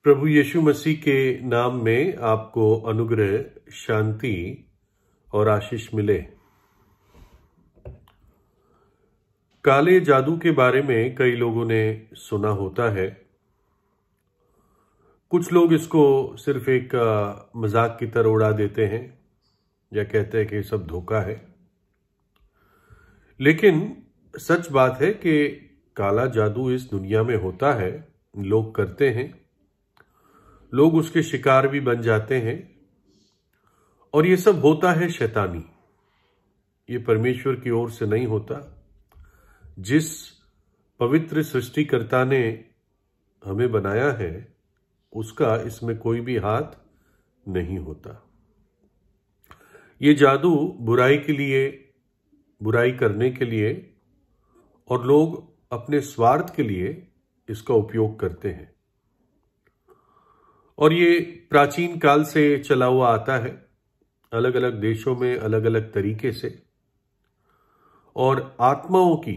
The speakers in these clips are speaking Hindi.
प्रभु यीशु मसीह के नाम में आपको अनुग्रह, शांति और आशीष मिले। काले जादू के बारे में कई लोगों ने सुना होता है। कुछ लोग इसको सिर्फ एक मजाक की तरह उड़ा देते हैं या कहते हैं कि ये सब धोखा है। लेकिन सच बात है कि काला जादू इस दुनिया में होता है, लोग करते हैं, लोग उसके शिकार भी बन जाते हैं। और ये सब होता है शैतानी, ये परमेश्वर की ओर से नहीं होता। जिस पवित्र सृष्टिकर्ता ने हमें बनाया है उसका इसमें कोई भी हाथ नहीं होता। ये जादू बुराई के लिए, बुराई करने के लिए और लोग अपने स्वार्थ के लिए इसका उपयोग करते हैं। और ये प्राचीन काल से चला हुआ आता है, अलग अलग देशों में अलग अलग तरीके से। और आत्माओं की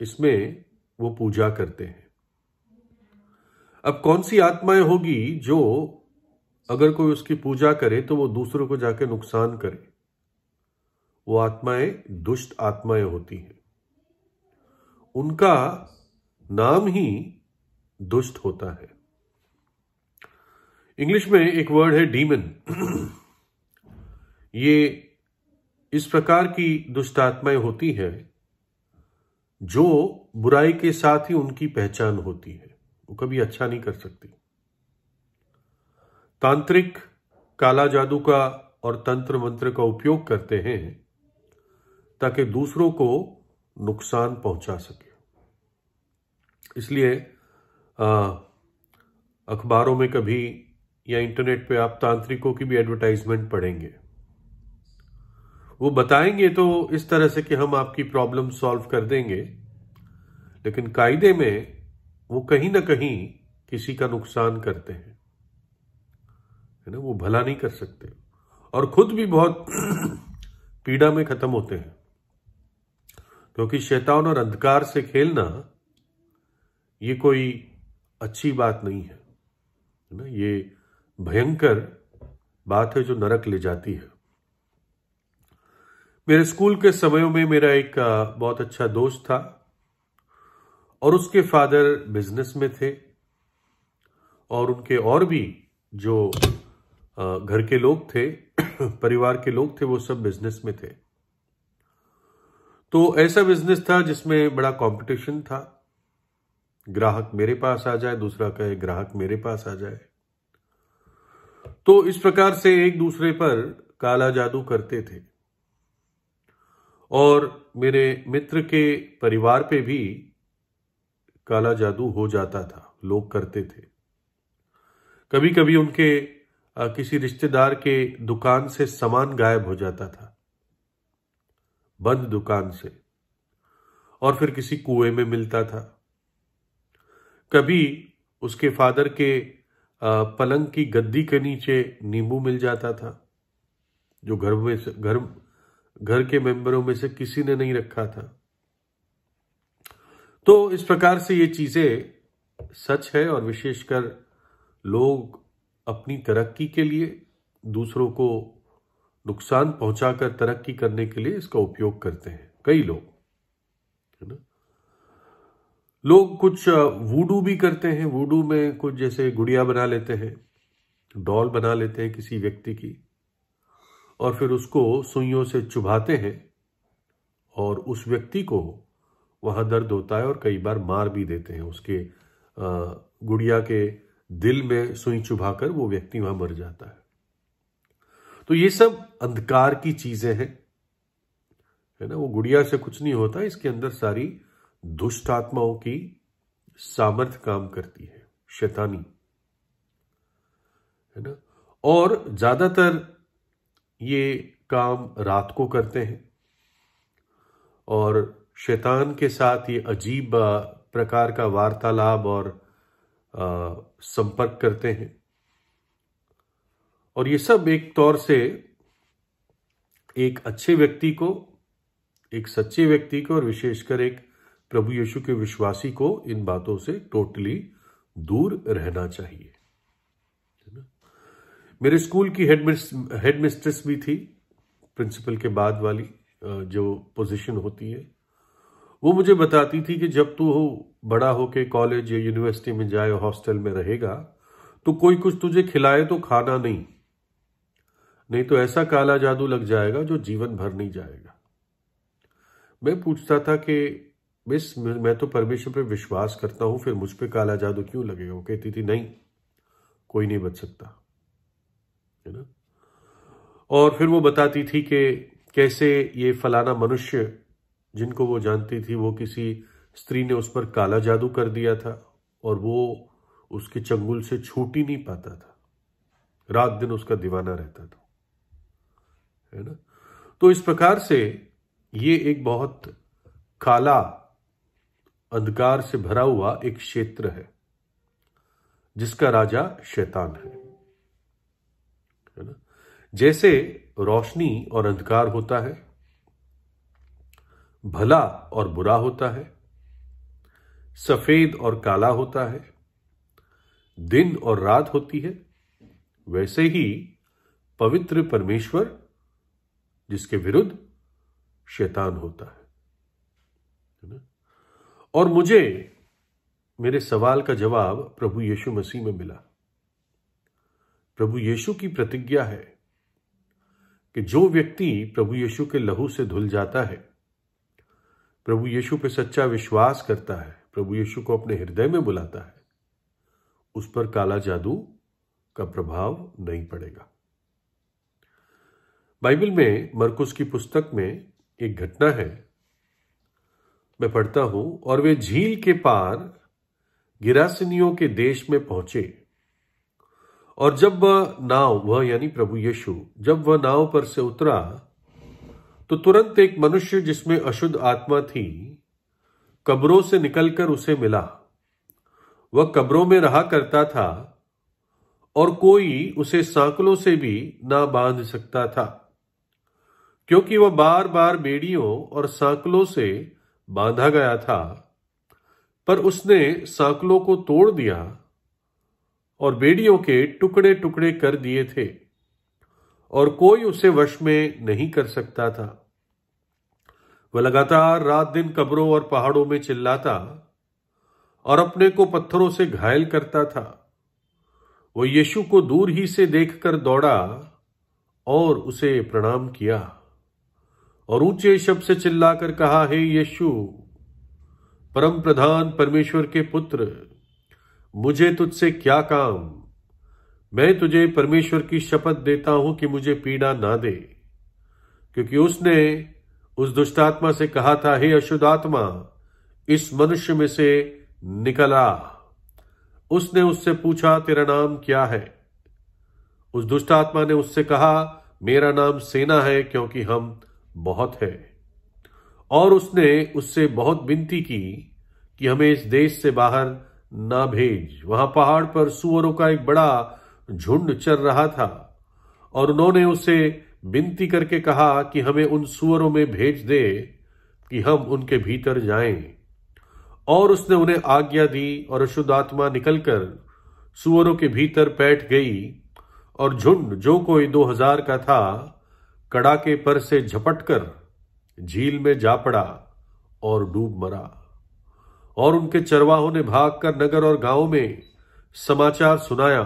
इसमें वो पूजा करते हैं। अब कौन सी आत्माएं होगी जो अगर कोई उसकी पूजा करे तो वो दूसरों को जाके नुकसान करे? वो आत्माएं दुष्ट आत्माएं होती हैं। उनका नाम ही दुष्ट होता है। इंग्लिश में एक वर्ड है डीमन। ये इस प्रकार की दुष्ट आत्माएं होती हैं जो बुराई के साथ ही उनकी पहचान होती है। वो कभी अच्छा नहीं कर सकती। तांत्रिक काला जादू का और तंत्र मंत्र का उपयोग करते हैं ताकि दूसरों को नुकसान पहुंचा सके। इसलिए अखबारों में कभी या इंटरनेट पे आप तांत्रिकों की भी एडवर्टाइजमेंट पढ़ेंगे। वो बताएंगे तो इस तरह से कि हम आपकी प्रॉब्लम सॉल्व कर देंगे, लेकिन कायदे में वो कहीं ना कहीं किसी का नुकसान करते हैं, है ना। वो भला नहीं कर सकते और खुद भी बहुत पीड़ा में खत्म होते हैं, क्योंकि शैतान और अंधकार से खेलना ये कोई अच्छी बात नहीं है ना। ये भयंकर बात है जो नरक ले जाती है। मेरे स्कूल के समयों में मेरा एक बहुत अच्छा दोस्त था और उसके फादर बिजनेस में थे और उनके और भी जो घर के लोग थे, परिवार के लोग थे, वो सब बिजनेस में थे। तो ऐसा बिजनेस था जिसमें बड़ा कंपटीशन था। ग्राहक मेरे पास आ जाए, दूसरा कहे ग्राहक मेरे पास आ जाए। तो इस प्रकार से एक दूसरे पर काला जादू करते थे। और मेरे मित्र के परिवार पे भी काला जादू हो जाता था, लोग करते थे। कभी कभी उनके किसी रिश्तेदार के दुकान से सामान गायब हो जाता था, बंद दुकान से, और फिर किसी कुएं में मिलता था। कभी उसके फादर के पलंग की गद्दी के नीचे नींबू मिल जाता था, जो घर के मेंबरों में से किसी ने नहीं रखा था। तो इस प्रकार से ये चीजें सच है और विशेषकर लोग अपनी तरक्की के लिए, दूसरों को नुकसान पहुंचाकर तरक्की करने के लिए इसका उपयोग करते हैं। कई लोग, है ना। लोग कुछ वूडू भी करते हैं। वूडू में कुछ जैसे गुड़िया बना लेते हैं, डॉल बना लेते हैं किसी व्यक्ति की, और फिर उसको सुइयों से चुभाते हैं और उस व्यक्ति को वहां दर्द होता है और कई बार मार भी देते हैं। उसके गुड़िया के दिल में सुई चुभाकर वो व्यक्ति वहां मर जाता है। तो ये सब अंधकार की चीजें हैं, है ना। वो गुड़िया से कुछ नहीं होता, इसके अंदर सारी दुष्ट आत्माओं की सामर्थ्य काम करती है, शैतानी, है ना। और ज्यादातर ये काम रात को करते हैं और शैतान के साथ ये अजीब प्रकार का वार्तालाप और संपर्क करते हैं। और ये सब एक तौर से एक अच्छे व्यक्ति को, एक सच्चे व्यक्ति को और विशेषकर एक प्रभु यीशु के विश्वासी को इन बातों से टोटली दूर रहना चाहिए, है ना। मेरे स्कूल की हेडमिस्ट्रेस भी थी, प्रिंसिपल के बाद वाली जो पोजीशन होती है। वो मुझे बताती थी कि जब तू बड़ा होके कॉलेज या यूनिवर्सिटी में जाए, हॉस्टल में रहेगा, तो कोई कुछ तुझे खिलाए तो खाना नहीं तो ऐसा काला जादू लग जाएगा जो जीवन भर नहीं जाएगा। मैं पूछता था कि मिस, मैं तो परमेश्वर पे विश्वास करता हूं, फिर मुझ पे काला जादू क्यों लगेगा? वो कहती थी नहीं, कोई नहीं बच सकता, है ना। और फिर वो बताती थी कि कैसे ये फलाना मनुष्य जिनको वो जानती थी, वो किसी स्त्री ने उस पर काला जादू कर दिया था और वो उसके चंगुल से छूट ही नहीं पाता था, रात दिन उसका दीवाना रहता था, है ना। तो इस प्रकार से ये एक बहुत काला अंधकार से भरा हुआ एक क्षेत्र है जिसका राजा शैतान है ना। जैसे रोशनी और अंधकार होता है, भला और बुरा होता है, सफेद और काला होता है, दिन और रात होती है, वैसे ही पवित्र परमेश्वर जिसके विरुद्ध शैतान होता है ना। और मुझे मेरे सवाल का जवाब प्रभु यीशु मसीह में मिला। प्रभु यीशु की प्रतिज्ञा है कि जो व्यक्ति प्रभु यीशु के लहू से धुल जाता है, प्रभु यीशु पे सच्चा विश्वास करता है, प्रभु यीशु को अपने हृदय में बुलाता है, उस पर काला जादू का प्रभाव नहीं पड़ेगा। बाइबल में मरकुस की पुस्तक में एक घटना है, मैं पढ़ता हूं। और वे झील के पार गिरासिनियों के देश में पहुंचे, और जब वह यानी प्रभु यीशु जब वह नाव पर से उतरा, तो तुरंत एक मनुष्य जिसमें अशुद्ध आत्मा थी कब्रों से निकलकर उसे मिला। वह कब्रों में रहा करता था और कोई उसे सांकलों से भी ना बांध सकता था, क्योंकि वह बार बार बेड़ियों और सांकलों से बांधा गया था। पर उसने सांकलों को तोड़ दिया और बेड़ियों के टुकड़े टुकड़े कर दिए थे, और कोई उसे वश में नहीं कर सकता था। वह लगातार रात दिन कब्रों और पहाड़ों में चिल्लाता और अपने को पत्थरों से घायल करता था। वह यीशु को दूर ही से देखकर दौड़ा और उसे प्रणाम किया और ऊंचे शब्द से चिल्लाकर कहा, हे यीशु, परम प्रधान परमेश्वर के पुत्र, मुझे तुझसे क्या काम? मैं तुझे परमेश्वर की शपथ देता हूं कि मुझे पीड़ा ना दे। क्योंकि उसने उस दुष्टात्मा से कहा था, हे अशुद्ध आत्मा, इस मनुष्य में से निकल आ। उसने उससे पूछा, तेरा नाम क्या है? उस दुष्टात्मा ने उससे कहा, मेरा नाम सेना है, क्योंकि हम बहुत है। और उसने उससे बहुत विनती की कि हमें इस देश से बाहर ना भेज। वहां पहाड़ पर सूअरों का एक बड़ा झुंड चर रहा था, और उन्होंने उसे विनती करके कहा कि हमें उन सूअरों में भेज दे कि हम उनके भीतर जाएं। और उसने उन्हें आज्ञा दी, और अशुद्ध आत्मा निकलकर सूअरों के भीतर बैठ गई, और झुंड जो कोई 2000 का था कड़ाके पर से झपटकर झील में जा पड़ा और डूब मरा। और उनके चरवाहों ने भागकर नगर और गांव में समाचार सुनाया,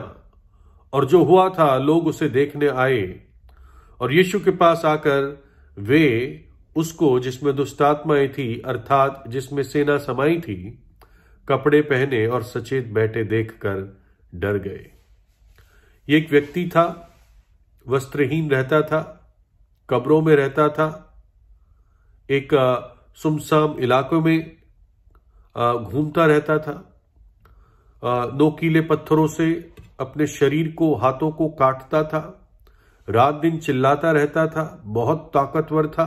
और जो हुआ था लोग उसे देखने आए। और यीशु के पास आकर वे उसको, जिसमें दुष्टात्माएं थी, अर्थात जिसमें सेना समाई थी, कपड़े पहने और सचेत बैठे देखकर डर गए। ये एक व्यक्ति था, वस्त्रहीन रहता था, कब्रों में रहता था, एक सुमसाम इलाकों में घूमता रहता था, नोकीले पत्थरों से अपने शरीर को, हाथों को काटता था, रात दिन चिल्लाता रहता था, बहुत ताकतवर था,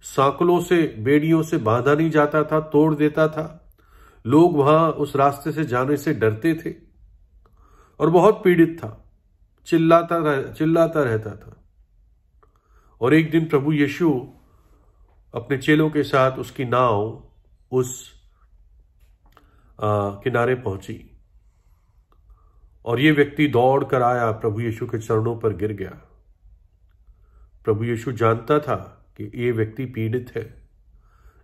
सांकलों से, बेड़ियों से बांधा नहीं जाता था, तोड़ देता था। लोग वहां उस रास्ते से जाने से डरते थे और बहुत पीड़ित था, चिल्लाता रहता था। और एक दिन प्रभु यीशु अपने चेलों के साथ उसकी नाव उस किनारे पहुंची, और ये व्यक्ति दौड़ कर आया, प्रभु यीशु के चरणों पर गिर गया। प्रभु यीशु जानता था कि ये व्यक्ति पीड़ित है,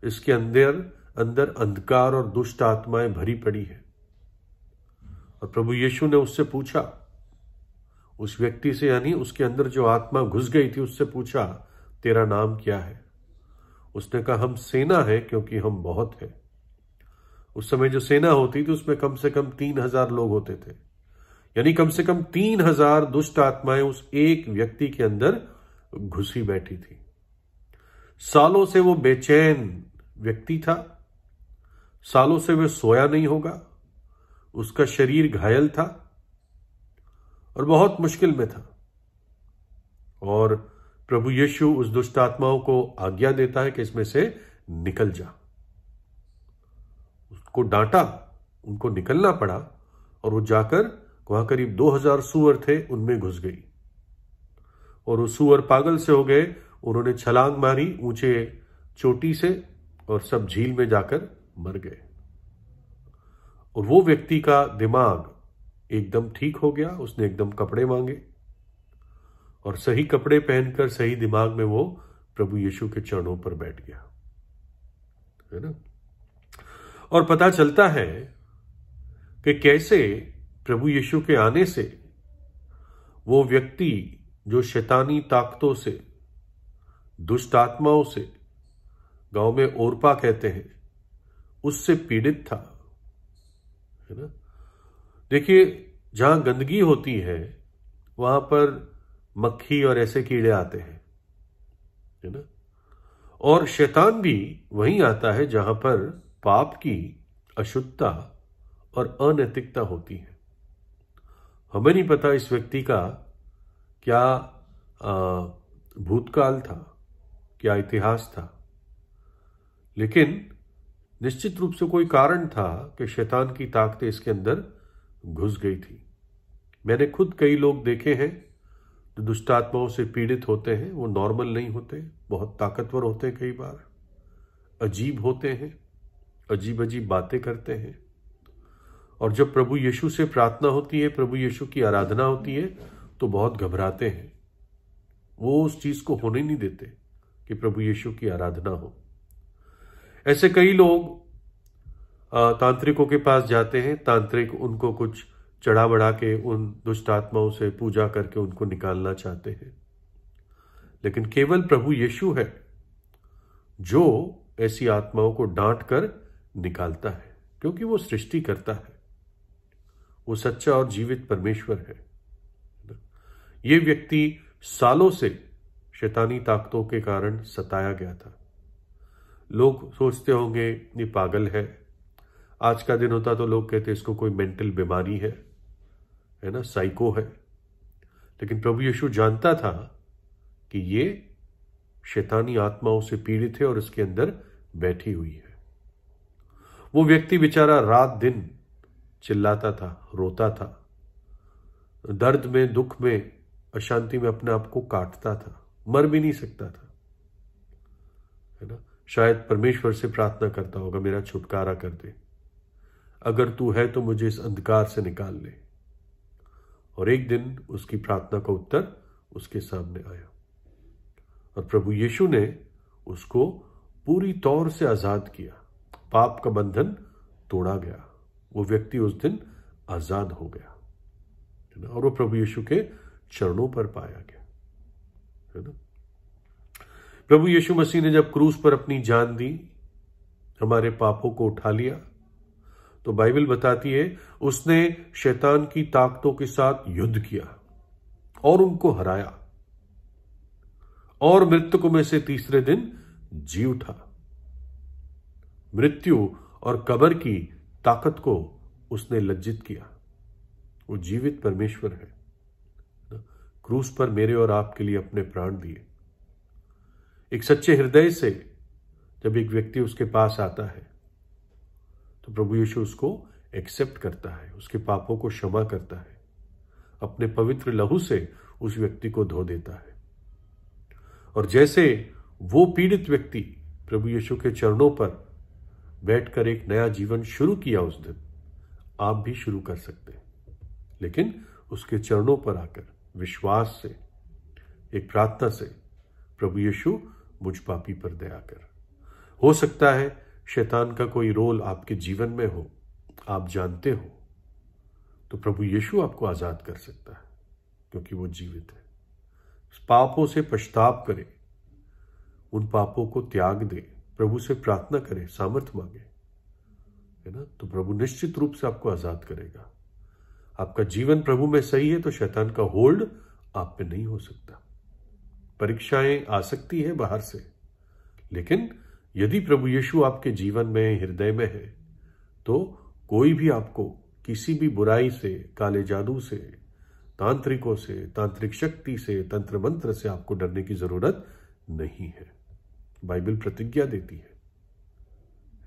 इसके अंदर अंधकार और दुष्ट आत्माएं भरी पड़ी है। और प्रभु यीशु ने उससे पूछा, उस व्यक्ति से, यानी उसके अंदर जो आत्मा घुस गई थी, उससे पूछा, तेरा नाम क्या है? उसने कहा, हम सेना है, क्योंकि हम बहुत है। उस समय जो सेना होती थी उसमें कम से कम 3000 लोग होते थे, यानी कम से कम 3000 दुष्ट आत्माएं उस एक व्यक्ति के अंदर घुसी बैठी थी। सालों से वो बेचैन व्यक्ति था, सालों से वह सोया नहीं होगा, उसका शरीर घायल था और बहुत मुश्किल में था। और प्रभु यीशु उस दुष्ट आत्माओं को आज्ञा देता है कि इसमें से निकल जा। उसको डांटा, उनको निकलना पड़ा, और वो जाकर वहां करीब 2000 सूअर थे, उनमें घुस गई। और वो सूअर पागल से हो गए, उन्होंने छलांग मारी ऊंचे चोटी से और सब झील में जाकर मर गए। और वो व्यक्ति का दिमाग एकदम ठीक हो गया, उसने एकदम कपड़े मांगे और सही कपड़े पहनकर सही दिमाग में वो प्रभु यीशु के चरणों पर बैठ गया, है ना। और पता चलता है कि कैसे प्रभु यीशु के आने से वो व्यक्ति जो शैतानी ताकतों से, दुष्ट आत्माओं से, गांव में ओरपा कहते हैं, उससे पीड़ित था, है ना। देखिए, जहां गंदगी होती है वहां पर मक्खी और ऐसे कीड़े आते हैं, है ना। और शैतान भी वहीं आता है जहां पर पाप की, अशुद्धता और अनैतिकता होती है। हमें नहीं पता इस व्यक्ति का क्या भूतकाल था, क्या इतिहास था, लेकिन निश्चित रूप से कोई कारण था कि शैतान की ताकतें इसके अंदर घुस गई थी। मैंने खुद कई लोग देखे हैं जो दुष्ट आत्माओं से पीड़ित होते हैं। वो नॉर्मल नहीं होते, बहुत ताकतवर होते हैं, कई बार अजीब होते हैं, अजीब अजीब बातें करते हैं। और जब प्रभु यीशु से प्रार्थना होती है, प्रभु यीशु की आराधना होती है, तो बहुत घबराते हैं। वो उस चीज को होने नहीं देते कि प्रभु यीशु की आराधना हो। ऐसे कई लोग तांत्रिकों के पास जाते हैं, तांत्रिक उनको कुछ चढ़ा बढ़ा के उन दुष्ट आत्माओं से पूजा करके उनको निकालना चाहते हैं, लेकिन केवल प्रभु यीशु है जो ऐसी आत्माओं को डांट कर निकालता है, क्योंकि वो सृष्टि करता है, वो सच्चा और जीवित परमेश्वर है। ये व्यक्ति सालों से शैतानी ताकतों के कारण सताया गया था। लोग सोचते होंगे ये पागल है, आज का दिन होता तो लोग कहते इसको कोई मेंटल बीमारी है ना, साइको है। लेकिन प्रभु यीशु जानता था कि ये शैतानी आत्माओं से पीड़ित है और इसके अंदर बैठी हुई है। वो व्यक्ति बेचारा रात दिन चिल्लाता था, रोता था, दर्द में, दुख में, अशांति में अपने आप को काटता था, मर भी नहीं सकता था, है ना। शायद परमेश्वर से प्रार्थना करता होगा, मेरा छुटकारा कर दे, अगर तू है तो मुझे इस अंधकार से निकाल ले। और एक दिन उसकी प्रार्थना का उत्तर उसके सामने आया और प्रभु यीशु ने उसको पूरी तौर से आजाद किया। पाप का बंधन तोड़ा गया, वो व्यक्ति उस दिन आजाद हो गया, है ना। और वो प्रभु यीशु के चरणों पर पाया गया, है ना। प्रभु यीशु मसीह ने जब क्रूस पर अपनी जान दी, हमारे पापों को उठा लिया, तो बाइबल बताती है उसने शैतान की ताकतों के साथ युद्ध किया और उनको हराया और मृतकों में से तीसरे दिन जी उठा। मृत्यु और कब्र की ताकत को उसने लज्जित किया। वो जीवित परमेश्वर है, क्रूस पर मेरे और आपके लिए अपने प्राण दिए। एक सच्चे हृदय से जब एक व्यक्ति उसके पास आता है तो प्रभु यीशु उसको एक्सेप्ट करता है, उसके पापों को क्षमा करता है, अपने पवित्र लहू से उस व्यक्ति को धो देता है। और जैसे वो पीड़ित व्यक्ति प्रभु यीशु के चरणों पर बैठकर एक नया जीवन शुरू किया उस दिन, आप भी शुरू कर सकते हैं। लेकिन उसके चरणों पर आकर विश्वास से, एक प्रार्थना से, प्रभु यीशु मुझ पापी पर दया कर। हो सकता है शैतान का कोई रोल आपके जीवन में हो, आप जानते हो, तो प्रभु यीशु आपको आजाद कर सकता है, क्योंकि वो जीवित है। पापों से पछताव करे, उन पापों को त्याग दे, प्रभु से प्रार्थना करे, सामर्थ्य मांगे, है ना, तो प्रभु निश्चित रूप से आपको आजाद करेगा। आपका जीवन प्रभु में सही है तो शैतान का होल्ड आप पे नहीं हो सकता। परीक्षाएं आ सकती है बाहर से, लेकिन यदि प्रभु यीशु आपके जीवन में, हृदय में है, तो कोई भी आपको किसी भी बुराई से, काले जादू से, तांत्रिकों से, तांत्रिक शक्ति से, तंत्र मंत्र से आपको डरने की जरूरत नहीं है। बाइबल प्रतिज्ञा देती है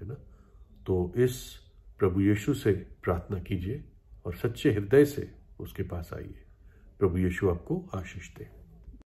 ना। तो इस प्रभु यीशु से प्रार्थना कीजिए और सच्चे हृदय से उसके पास आइए। प्रभु यीशु आपको आशीष दे।